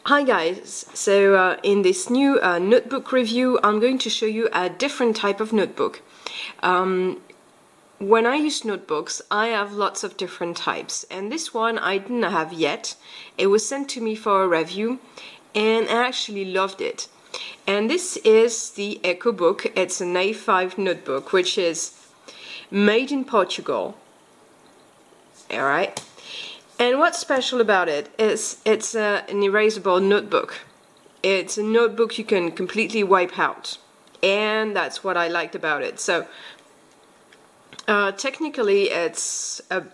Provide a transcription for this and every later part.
Hi guys, so in this new notebook review I'm going to show you a different type of notebook. When I use notebooks I have lots of different types, and this one I didn't have yet. It was sent to me for a review and I actually loved it. And this is the Ecobook. It's an A5 notebook which is made in Portugal. Alright. And what's special about it is it's an erasable notebook. It's a notebook you can completely wipe out, and that's what I liked about it. So technically it's a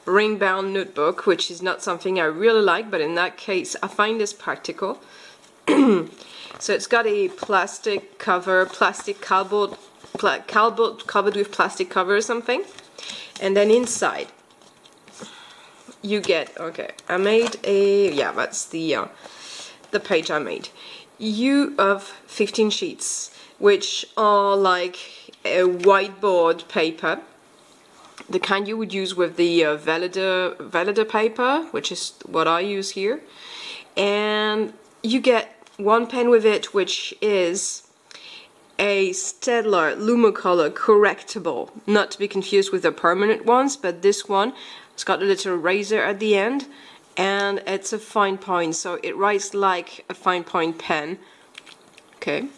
ring-bound notebook, which is not something I really like, but in that case I find this practical. So it's got a plastic cover, plastic cardboard covered with plastic cover or something, and then inside you get, okay, I made a, yeah, that's the page I made. You have 15 sheets, which are like a whiteboard paper, the kind you would use with the Velleda paper, which is what I use here. And you get one pen with it, which is a Steadler Lumocolor correctable, not to be confused with the permanent ones, but this one, it's got a little razor at the end, and it's a fine point, so it writes like a fine point pen. Okay,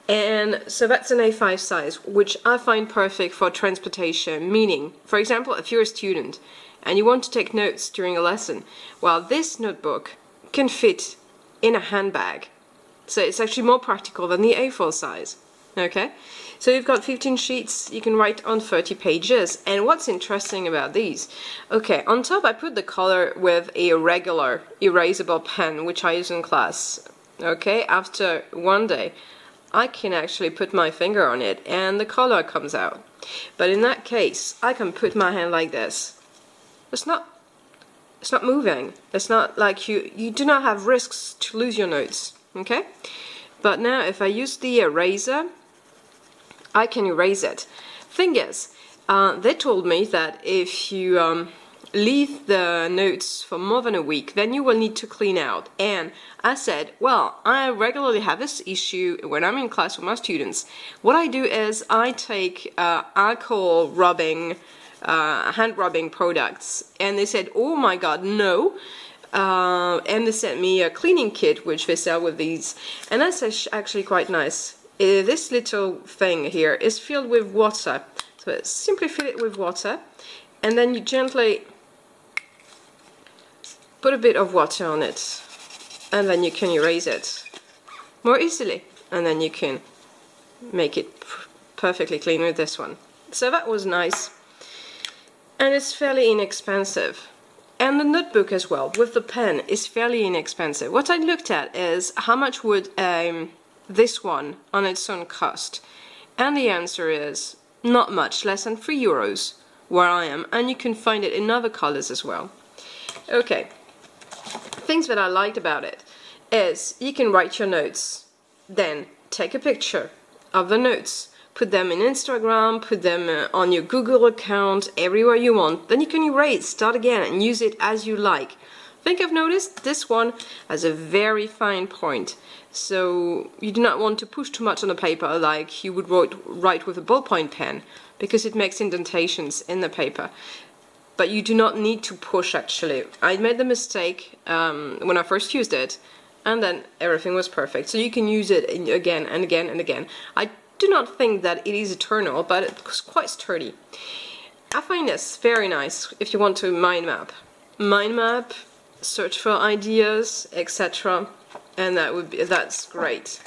and so that's an A5 size, which I find perfect for transportation. Meaning, for example, if you're a student and you want to take notes during a lesson, well, this notebook can fit in a handbag, so it's actually more practical than the A4 size. Okay, so you've got 15 sheets, you can write on 30 pages. And what's interesting about these, okay, on top I put the color with a regular erasable pen, which I use in class. Okay, after one day I can actually put my finger on it and the color comes out. But in that case I can put my hand like this. It's not moving. It's not like you do not have risks to lose your notes. Okay, but now if I use the eraser, I can erase it. Thing is, they told me that if you leave the notes for more than a week, then you will need to clean out. And I said, well, I regularly have this issue when I'm in class with my students. What I do is I take alcohol rubbing, hand rubbing products, and they said, oh my god, no. And they sent me a cleaning kit which they sell with these, and that's actually quite nice. This little thing here is filled with water, so simply fill it with water and then you gently put a bit of water on it, and then you can erase it more easily, and then you can make it perfectly clean with this one. So that was nice, and it's fairly inexpensive. And the notebook as well, with the pen, is fairly inexpensive. What I looked at is how much would this one on its own cost, and the answer is not much, less than €3 where I am, and you can find it in other colors as well. Okay, things that I liked about it is you can write your notes, then take a picture of the notes, put them in Instagram, put them on your Google account, everywhere you want. Then you can erase, start again, and use it as you like. I think I've noticed this one has a very fine point, so you do not want to push too much on the paper like you would write with a ballpoint pen, because it makes indentations in the paper. But you do not need to push, actually. I made the mistake when I first used it, and then everything was perfect. So you can use it again and again and again. I do not think that it is eternal, but it's quite sturdy. I find this very nice if you want to mind map, search for ideas, etc. And that's great.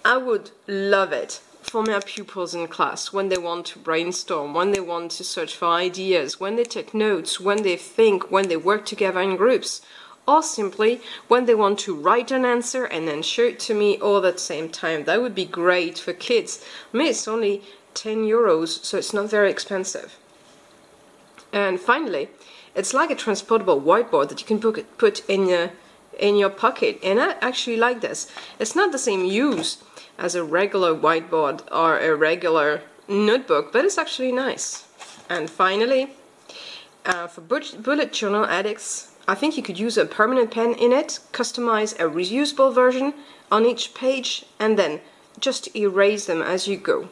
I would love it for my pupils in class when they want to brainstorm, when they want to search for ideas, when they take notes, when they think, when they work together in groups, or simply when they want to write an answer and then show it to me all at the same time. That would be great for kids. I mean, it's only €10, so it's not very expensive. And finally, it's like a transportable whiteboard that you can put in your pocket, and I actually like this. It's not the same use as a regular whiteboard or a regular notebook, but it's actually nice. And finally, for bullet journal addicts, I think you could use a permanent pen in it, customize a reusable version on each page, and then just erase them as you go.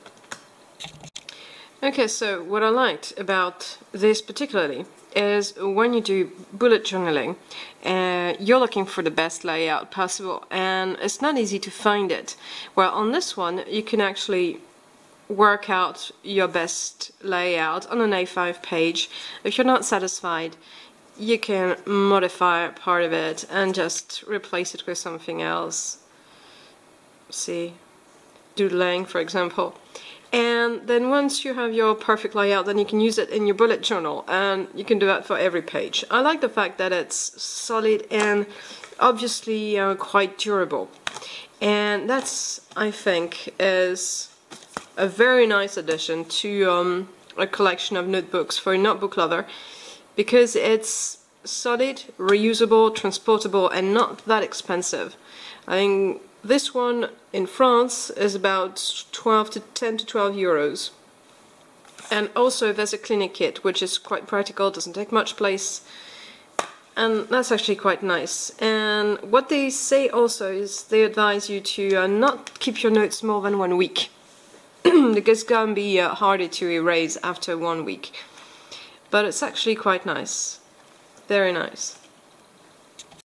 Okay, so what I liked about this particularly is when you do bullet journaling, you're looking for the best layout possible, and it's not easy to find it. Well, on this one, you can actually work out your best layout on an A5 page. If you're not satisfied, you can modify part of it and just replace it with something else. See, doodling, for example. And then once you have your perfect layout, then you can use it in your bullet journal, and you can do that for every page. I like the fact that it's solid and obviously quite durable. And that's, I think, is a very nice addition to a collection of notebooks for a notebook lover, because it's solid, reusable, transportable, and not that expensive. I think this one in France is about 10 to 12 euros. And also there's a clinic kit, which is quite practical, doesn't take much place, and that's actually quite nice. And what they say also is they advise you to not keep your notes more than 1 week, because it can be harder to erase after 1 week. But it's actually quite nice. Very nice.